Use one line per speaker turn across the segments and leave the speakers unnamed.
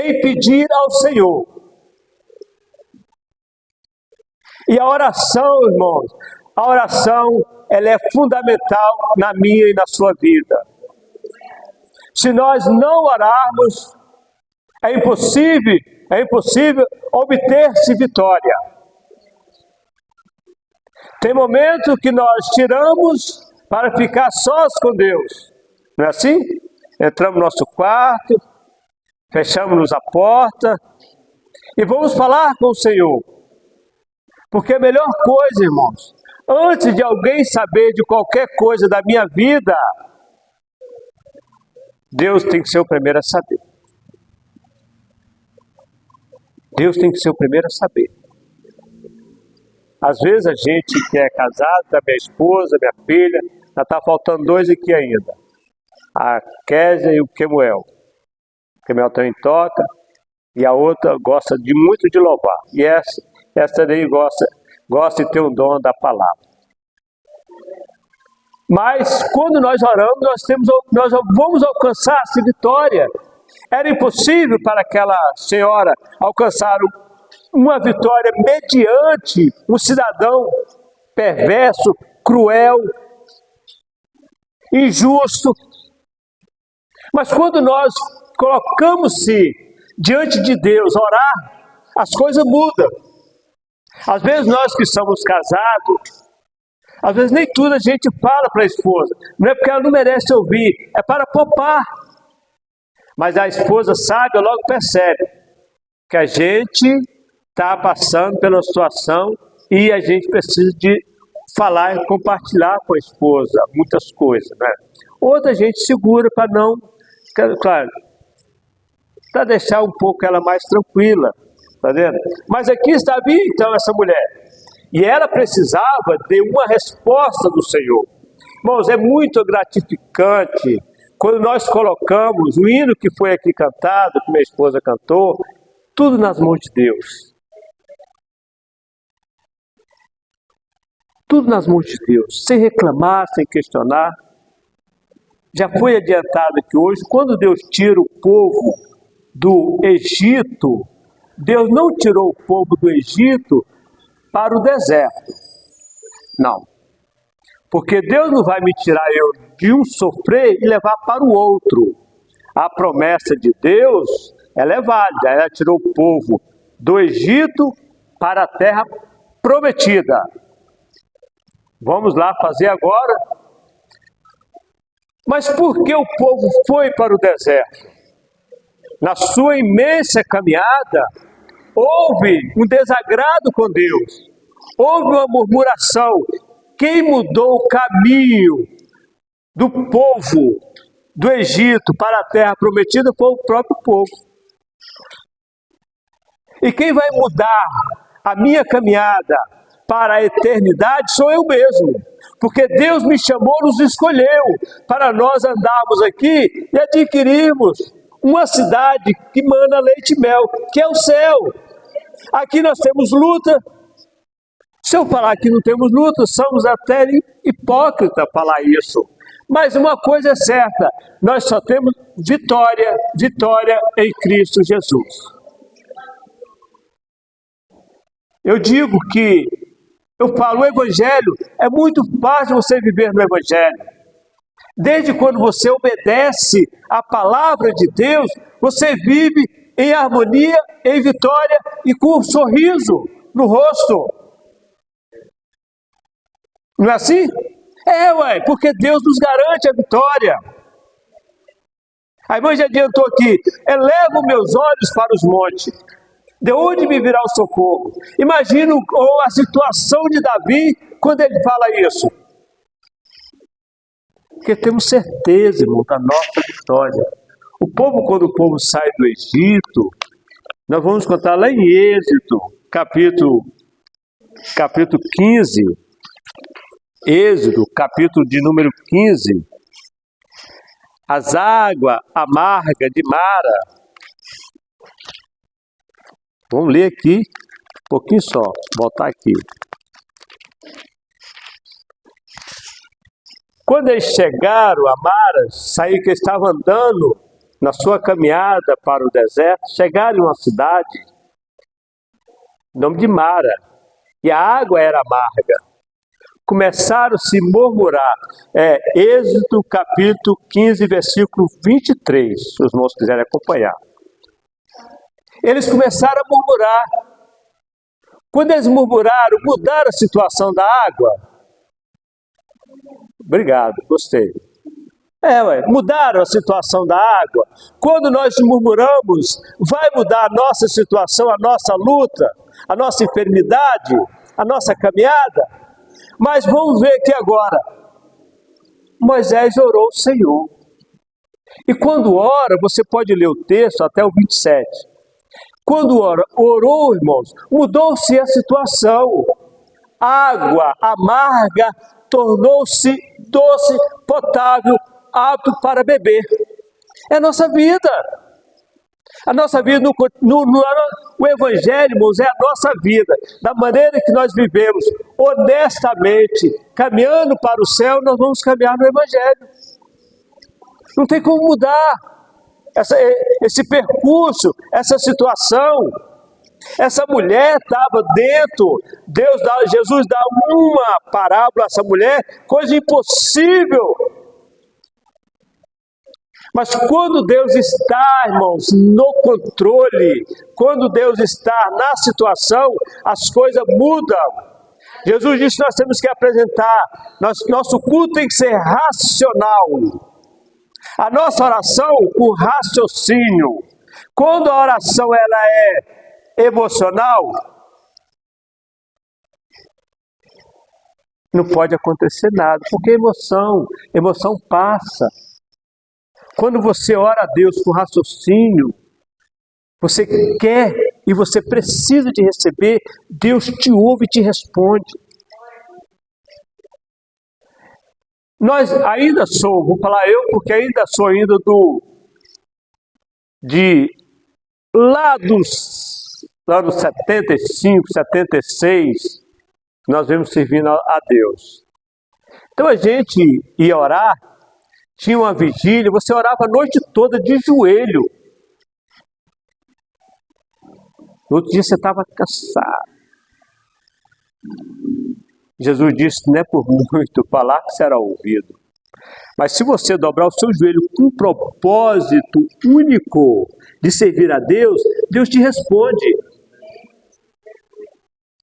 em pedir ao Senhor. E a oração, irmãos, a oração, ela é fundamental na minha e na sua vida. Se nós não orarmos, é impossível obter-se vitória. Tem momentos que nós tiramos para ficar sós com Deus. Não é assim? Entramos no nosso quarto, fechamos a porta e vamos falar com o Senhor. Porque a melhor coisa, irmãos, antes de alguém saber de qualquer coisa da minha vida, Deus tem que ser o primeiro a saber. Deus tem que ser o primeiro a saber. Às vezes a gente que é casado, da minha esposa, minha filha, já está faltando dois aqui ainda. A Kézia e o Kemuel. O Kemuel também toca, e a outra gosta muito de louvar. E essa daí gosta de ter o dom da palavra. Mas quando nós oramos, nós vamos alcançar essa vitória. Era impossível para aquela senhora alcançar uma vitória mediante um cidadão perverso, cruel, injusto. Mas quando nós colocamos-se diante de Deus, orar, as coisas mudam. Às vezes nós que somos casados, às vezes nem tudo a gente fala para a esposa. Não é porque ela não merece ouvir, é para poupar. Mas a esposa sabe, logo percebe que a gente está passando pela situação e a gente precisa de falar e compartilhar com a esposa muitas coisas, né? Outra gente segura para não, claro, para deixar um pouco ela mais tranquila, tá vendo? Mas aqui está então essa mulher, e ela precisava de uma resposta do Senhor. Irmãos, é muito gratificante quando nós colocamos o hino que foi aqui cantado, que minha esposa cantou, tudo nas mãos de Deus. Tudo nas mãos de Deus, sem reclamar, sem questionar. Já foi adiantado que hoje, quando Deus tira o povo do Egito, Deus não tirou o povo do Egito para o deserto. Não. Porque Deus não vai me tirar eu de um sofrer e levar para o outro. A promessa de Deus, ela é válida. Ela tirou o povo do Egito para a terra prometida. Vamos lá fazer agora. Mas por que o povo foi para o deserto? Na sua imensa caminhada, houve um desagrado com Deus. Houve uma murmuração. Quem mudou o caminho do povo do Egito para a terra prometida foi o próprio povo. E quem vai mudar a minha caminhada para a eternidade sou eu mesmo. Porque Deus me chamou, nos escolheu para nós andarmos aqui e adquirirmos uma cidade que mana leite e mel, que é o céu. Aqui nós temos luta. Se eu falar que não temos luta, somos até hipócritas falar isso. Mas uma coisa é certa, nós só temos vitória em Cristo Jesus. Eu digo que, eu falo, o Evangelho, é muito fácil você viver no Evangelho. Desde quando você obedece à palavra de Deus, você vive em harmonia, em vitória e com um sorriso no rosto. Não é assim? Porque Deus nos garante a vitória. A irmã já adiantou aqui, elevo meus olhos para os montes. De onde me virá o socorro? Imagina a situação de Davi quando ele fala isso. Porque temos certeza, irmão, da nossa vitória. Quando o povo sai do Egito, nós vamos contar lá em Êxodo, capítulo 15, Êxodo, capítulo de número 15, as águas amargas de Mara. Vamos ler aqui, um pouquinho só, voltar aqui. Quando eles chegaram a Mara, saiu que estavam andando na sua caminhada para o deserto, chegaram em uma cidade, nome de Mara, e a água era amarga. Começaram a se murmurar. Êxodo capítulo 15, versículo 23, se os irmãos quiserem acompanhar. Eles começaram a murmurar. Quando eles murmuraram, mudaram a situação da água. Obrigado, gostei. Mudaram a situação da água. Quando nós murmuramos, vai mudar a nossa situação, a nossa luta, a nossa enfermidade, a nossa caminhada. Mas vamos ver aqui agora. Moisés orou ao Senhor. E quando ora, você pode ler o texto até o 27. Quando orou, irmãos, mudou-se a situação. Água amarga tornou-se doce, potável, apto para beber. É a nossa vida. A nossa vida, o Evangelho, irmãos, é a nossa vida. Da maneira que nós vivemos, honestamente, caminhando para o céu, nós vamos caminhar no Evangelho. Não tem como mudar esse percurso, essa situação. Essa mulher estava dentro, Jesus dá uma parábola a essa mulher, coisa impossível. Mas quando Deus está, irmãos, no controle, quando Deus está na situação, as coisas mudam. Jesus disse que nós temos que apresentar, nosso culto tem que ser racional. A nossa oração com raciocínio. Quando a oração ela é emocional, não pode acontecer nada, porque emoção passa. Quando você ora a Deus com raciocínio, você quer e você precisa de receber, Deus te ouve e te responde. Nós ainda somos, vou falar eu, porque ainda sou lá dos anos 75, 76, nós vemos servindo a Deus. Então a gente ia orar, tinha uma vigília, você orava a noite toda de joelho. No outro dia você estava cansado. Jesus disse, não é por muito falar que será ouvido. Mas se você dobrar o seu joelho com um propósito único de servir a Deus, Deus te responde.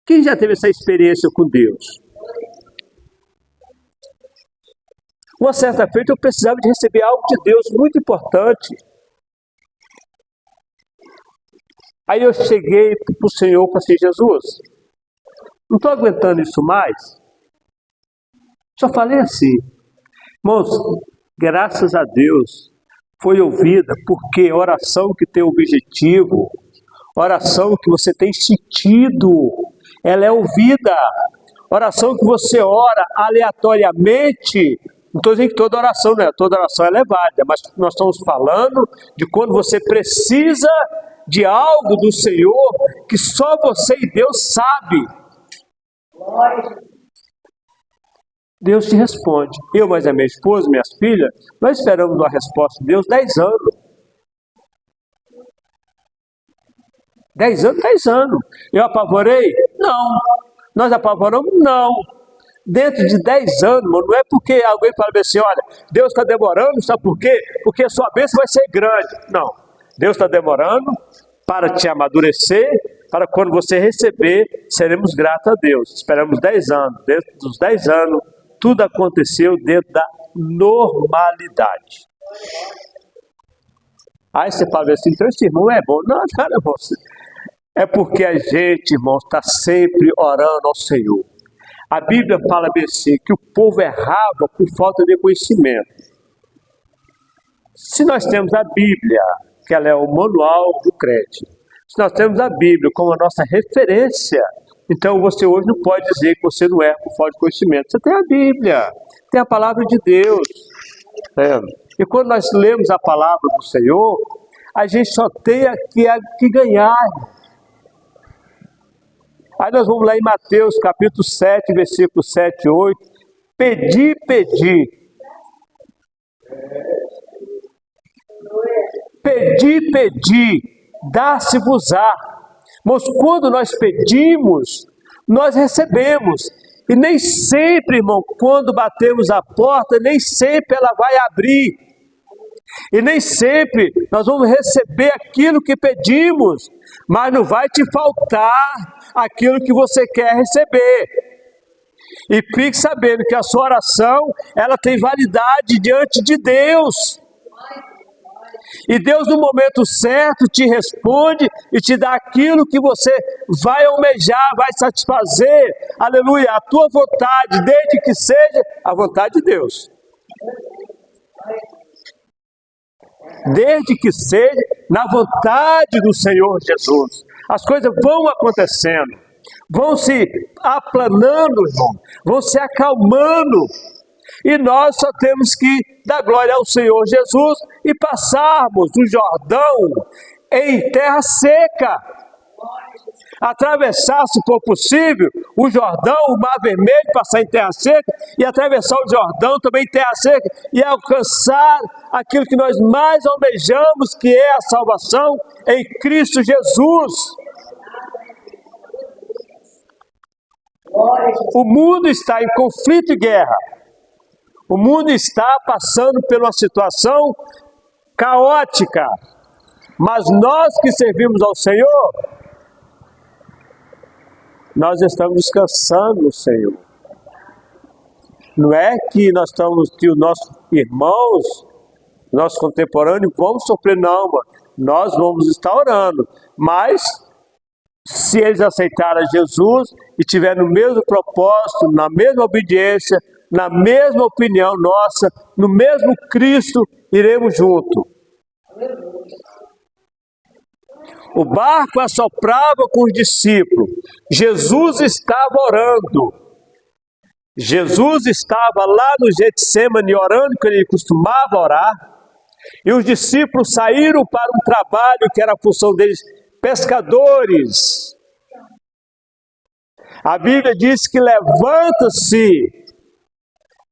Quem já teve essa experiência com Deus? Uma certa feita eu precisava de receber algo de Deus muito importante. Aí eu cheguei para o Senhor e falei assim, Jesus, não estou aguentando isso mais. Só falei assim, irmãos, graças a Deus foi ouvida, porque oração que tem objetivo, oração que você tem sentido, ela é ouvida. Oração que você ora aleatoriamente, não estou dizendo que toda oração não é, toda oração é válida, mas nós estamos falando de quando você precisa de algo do Senhor que só você e Deus sabe. Deus te responde. Eu, mas a minha esposa, minhas filhas, nós esperamos uma resposta de Deus 10 anos. 10 anos, 10 anos. Eu apavorei? Não. Nós apavoramos? Não. Dentro de 10 anos, não é porque alguém fala assim, olha, Deus está demorando, sabe por quê? Porque a sua bênção vai ser grande. Não. Deus está demorando para te amadurecer, para quando você receber, seremos gratos a Deus. Esperamos 10 anos. Dentro dos 10 anos, tudo aconteceu dentro da normalidade. Aí você fala assim, então esse irmão é bom. Não, cara, você. É porque a gente, irmão, está sempre orando ao Senhor. A Bíblia fala bem assim, que o povo errava por falta de conhecimento. Se nós temos a Bíblia, que ela é o manual do crente, se nós temos a Bíblia como a nossa referência, então você hoje não pode dizer que você não erra por falta de conhecimento. Você tem a Bíblia, tem a palavra de Deus. E quando nós lemos a palavra do Senhor, a gente só tem que ganhar. Aí nós vamos lá em Mateus capítulo 7, versículo 7 e 8. Pedi, pedi. Pedi, dá-se-vos-á. Mas quando nós pedimos, nós recebemos. E nem sempre, irmão, quando batemos a porta, nem sempre ela vai abrir. E nem sempre nós vamos receber aquilo que pedimos, mas não vai te faltar aquilo que você quer receber. E fique sabendo que a sua oração, ela tem validade diante de Deus. E Deus, no momento certo, te responde e te dá aquilo que você vai almejar, vai satisfazer, aleluia, a tua vontade, desde que seja a vontade de Deus. Desde que seja na vontade do Senhor Jesus. As coisas vão acontecendo, vão se aplanando, irmão, vão se acalmando. E nós só temos que dar glória ao Senhor Jesus e passarmos o Jordão em terra seca. Atravessar, se for possível, o Jordão, o Mar Vermelho, passar em terra seca, e atravessar o Jordão também em terra seca, e alcançar aquilo que nós mais almejamos, que é a salvação em Cristo Jesus. O mundo está em conflito e guerra. O mundo está passando por uma situação caótica, mas nós que servimos ao Senhor, nós estamos descansando no Senhor. Não é que nós estamos, que os nossos irmãos, nossos contemporâneos vão sofrer, não, nós vamos estar orando, mas se eles aceitarem Jesus e tiverem no mesmo propósito, na mesma obediência, na mesma opinião nossa, no mesmo Cristo, iremos junto. O barco assoprava com os discípulos. Jesus estava orando. Jesus estava lá no Getsemane orando, que ele costumava orar. E os discípulos saíram para um trabalho que era a função deles, pescadores. A Bíblia diz que levanta-se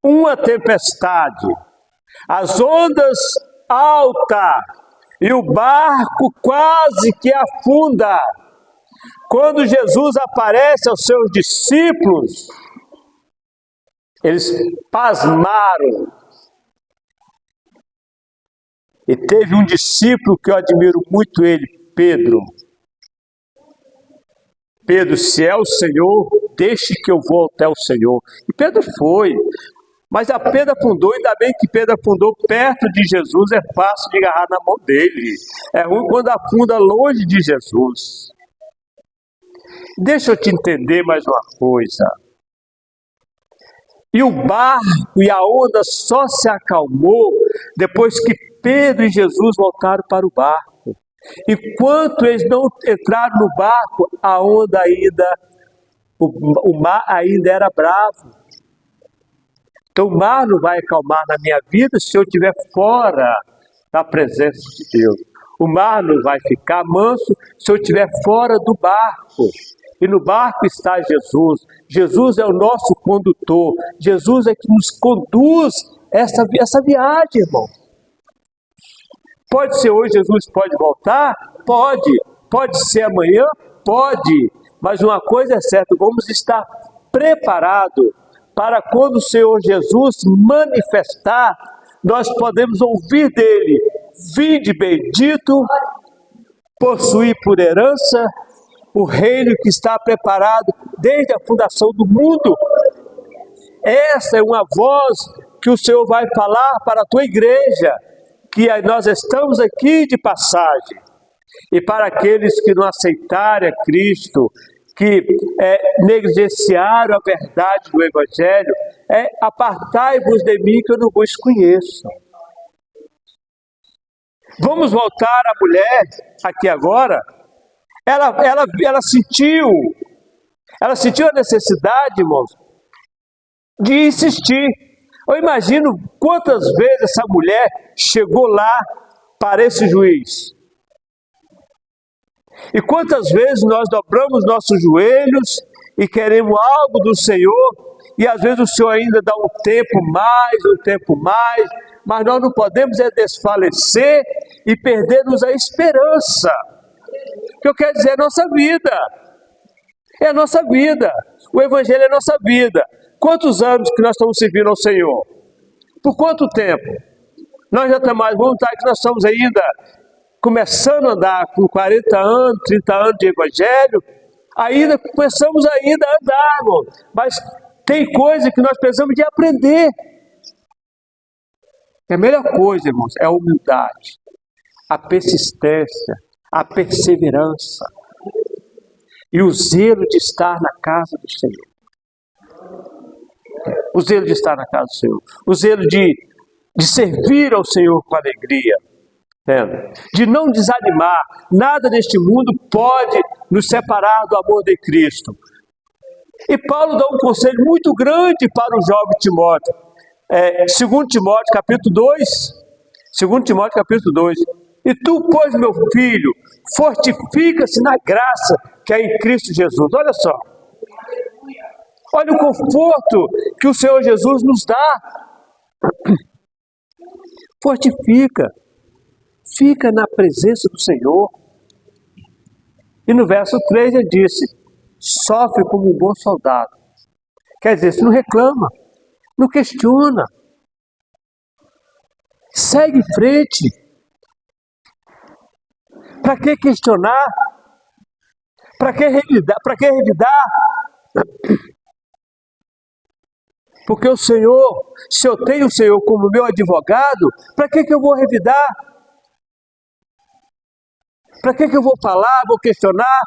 uma tempestade, as ondas altas, e o barco quase que afunda. Quando Jesus aparece aos seus discípulos, eles pasmaram. E teve um discípulo que eu admiro muito ele, Pedro. Pedro, se é o Senhor, deixe que eu vou até o Senhor. E Pedro foi. Mas a Pedro afundou, ainda bem que Pedro afundou perto de Jesus, é fácil de agarrar na mão dele. É ruim quando afunda longe de Jesus. Deixa eu te entender mais uma coisa. E o barco e a onda só se acalmou depois que Pedro e Jesus voltaram para o barco. Enquanto eles não entraram no barco, a onda ainda, o mar ainda era bravo. Então o mar não vai acalmar na minha vida se eu estiver fora da presença de Deus. O mar não vai ficar manso se eu estiver fora do barco. E no barco está Jesus. Jesus é o nosso condutor. Jesus é que nos conduz essa viagem, irmão. Pode ser hoje, Jesus pode voltar? Pode. Pode ser amanhã? Pode. Mas uma coisa é certa, vamos estar preparados para quando o Senhor Jesus manifestar, nós podemos ouvir dele: vinde bendito, possuir por herança o reino que está preparado desde a fundação do mundo. Essa é uma voz que o Senhor vai falar para a tua igreja, que nós estamos aqui de passagem. E para aqueles que não aceitarem a Cristo, que negligenciaram a verdade do Evangelho, apartai-vos de mim que eu não vos conheço. Vamos voltar à mulher aqui agora. Ela sentiu a necessidade, irmãos, de insistir. Eu imagino quantas vezes essa mulher chegou lá para esse juiz. E quantas vezes nós dobramos nossos joelhos e queremos algo do Senhor, e às vezes o Senhor ainda dá um tempo mais, mas nós não podemos desfalecer e perdermos a esperança. O que eu quero dizer é a nossa vida. É a nossa vida. O Evangelho é a nossa vida. Quantos anos que nós estamos servindo ao Senhor? Por quanto tempo? Nós já estamos mais vontade que nós estamos ainda começando a andar com 40 anos, 30 anos de Evangelho. Ainda começamos ainda a andar, irmão. Mas tem coisa que nós precisamos de aprender. E a melhor coisa, irmãos, é a humildade, a persistência, a perseverança e o zelo de estar na casa do Senhor. O zelo de estar na casa do Senhor. O zelo de servir ao Senhor com alegria. Entende? De não desanimar. Nada neste mundo pode nos separar do amor de Cristo. E Paulo dá um conselho muito grande para o jovem Timóteo. 2 Timóteo capítulo 2. 2 Timóteo capítulo 2. E tu, pois, meu filho, fortifica-se na graça que é em Cristo Jesus. Olha só. Olha o conforto que o Senhor Jesus nos dá. Fortifica. Fica na presença do Senhor. E no verso 3 ele disse: sofre como um bom soldado. Quer dizer, você não reclama, não questiona. Segue em frente. Para que questionar? Para que revidar? Para que revidar? Porque o Senhor, se eu tenho o Senhor como meu advogado, para que eu vou revidar? Para que eu vou falar, vou questionar?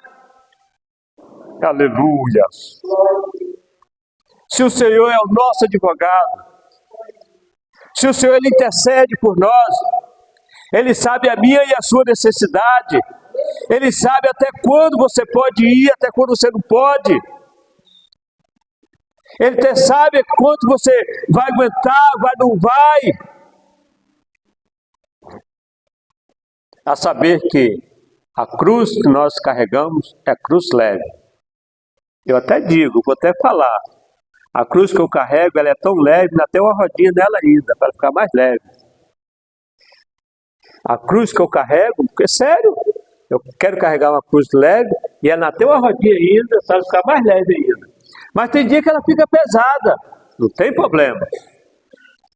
Aleluia! Se o Senhor é o nosso advogado, se o Senhor Ele intercede por nós, Ele sabe a minha e a sua necessidade, Ele sabe até quando você pode ir, até quando você não pode. Ele até sabe quanto você vai aguentar, vai não vai. A saber que a cruz que nós carregamos é cruz leve. Eu até digo, vou até falar. A cruz que eu carrego, ela é tão leve, ainda tem uma rodinha nela ainda, para ficar mais leve. A cruz que eu carrego, porque sério, eu quero carregar uma cruz leve, e ela tem uma rodinha ainda, para ficar mais leve ainda. Mas tem dia que ela fica pesada, não tem problema.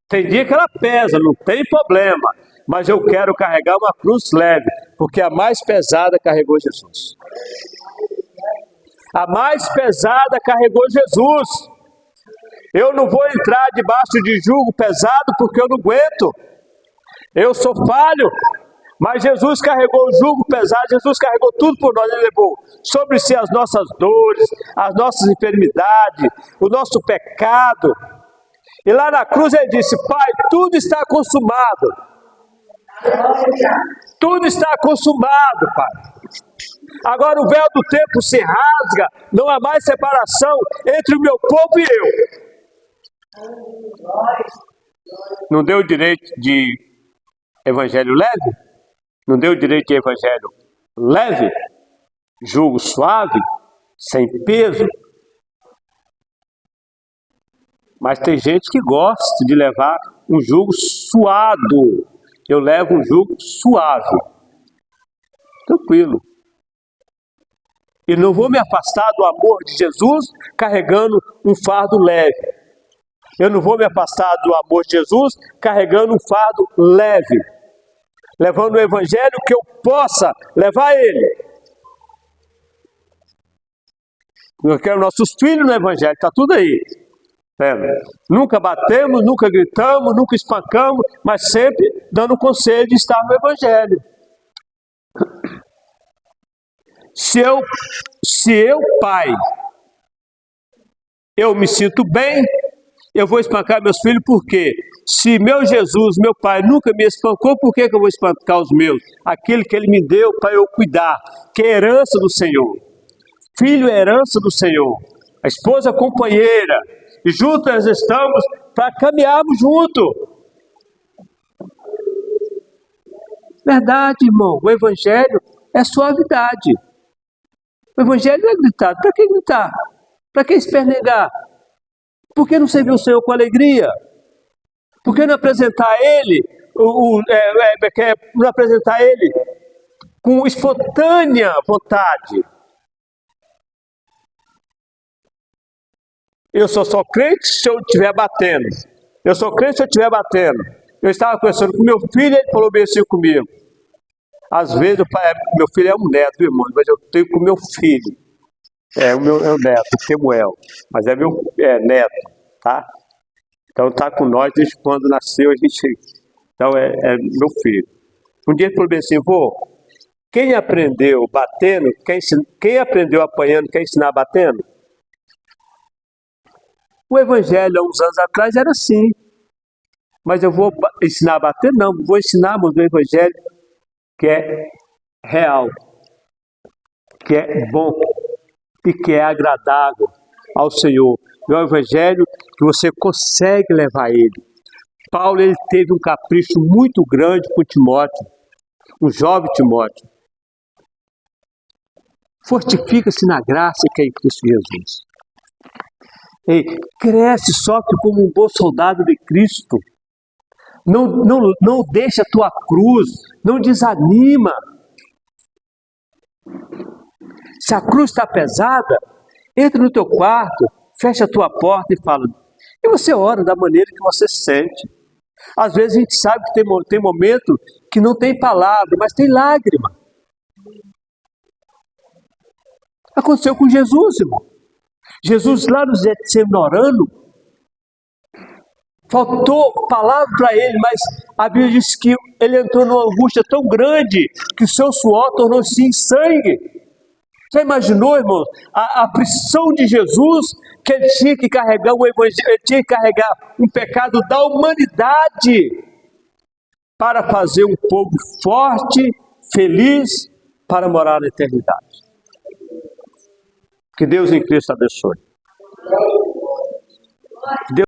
Tem dia que ela pesa, não tem problema. Mas eu quero carregar uma cruz leve, porque a mais pesada carregou Jesus. A mais pesada carregou Jesus. Eu não vou entrar debaixo de jugo pesado, porque eu não aguento. Eu sou falho. Mas Jesus carregou o jugo pesado, Jesus carregou tudo por nós. Ele levou sobre si as nossas dores, as nossas enfermidades, o nosso pecado. E lá na cruz ele disse: Pai, tudo está consumado. Tudo está consumado, Pai. Agora o véu do tempo se rasga, não há mais separação entre o meu povo e eu. Não deu direito de evangelho leve? Não deu direito de evangelho leve? Jugo suave? Sem peso? Mas tem gente que gosta de levar um jugo suado. Eu levo um jugo suave. Tranquilo. E não vou me afastar do amor de Jesus carregando um fardo leve. Eu não vou me afastar do amor de Jesus carregando um fardo leve. Levando o evangelho que eu possa levar ele. Eu quero nossos filhos no evangelho, está tudo aí. Nunca batemos, nunca gritamos, nunca espancamos, mas sempre dando conselho de estar no evangelho. Se eu, pai, eu me sinto bem, eu vou espancar meus filhos, por quê? Se meu Jesus, meu pai, nunca me espancou, por que eu vou espancar os meus? Aquilo que ele me deu para eu cuidar, que é herança do Senhor. Filho é herança do Senhor. A esposa companheira. E juntas estamos para caminharmos junto. Verdade, irmão. O evangelho é suavidade. O evangelho não é gritado. Para que gritar? Para que espernegar? Por que não servir o Senhor com alegria? Por que não apresentar ele, não apresentar ele com espontânea vontade? Eu sou só crente se eu estiver batendo. Eu sou crente se eu estiver batendo. Eu estava conversando com meu filho, ele falou bem assim comigo. Às vezes, meu filho é um neto, irmão, mas eu tenho com meu filho. É o meu neto, o Samuel. Mas é meu neto, tá? Então tá com nós desde quando nasceu, a gente. Então é meu filho. Um dia ele falou bem assim, vô, quem aprendeu batendo, quem aprendeu apanhando, quer ensinar batendo? O evangelho, há uns anos atrás, era assim. Mas eu vou ensinar a bater? Não, vou ensinar o evangelho que é real, que é bom e que é agradável ao Senhor. É um evangelho que você consegue levar ele. Paulo, ele teve um capricho muito grande com Timóteo, o jovem Timóteo. Fortifica-se na graça que é em Cristo Jesus. Ei, cresce só que como um bom soldado de Cristo. Não deixa a tua cruz, não desanima. Se a cruz está pesada, entra no teu quarto, fecha a tua porta e fala. E você ora da maneira que você sente. Às vezes a gente sabe que tem momento que não tem palavra, mas tem lágrima. Aconteceu com Jesus, irmão. Jesus lá no Getsemane orando, faltou palavra para ele, mas a Bíblia diz que ele entrou numa angústia tão grande que o seu suor tornou-se em sangue. Já imaginou, irmão, a aflição de Jesus, que ele tinha que carregar o evangelho, ele tinha que carregar um pecado da humanidade para fazer um povo forte, feliz, para morar na eternidade. Que Deus em Cristo abençoe. Deus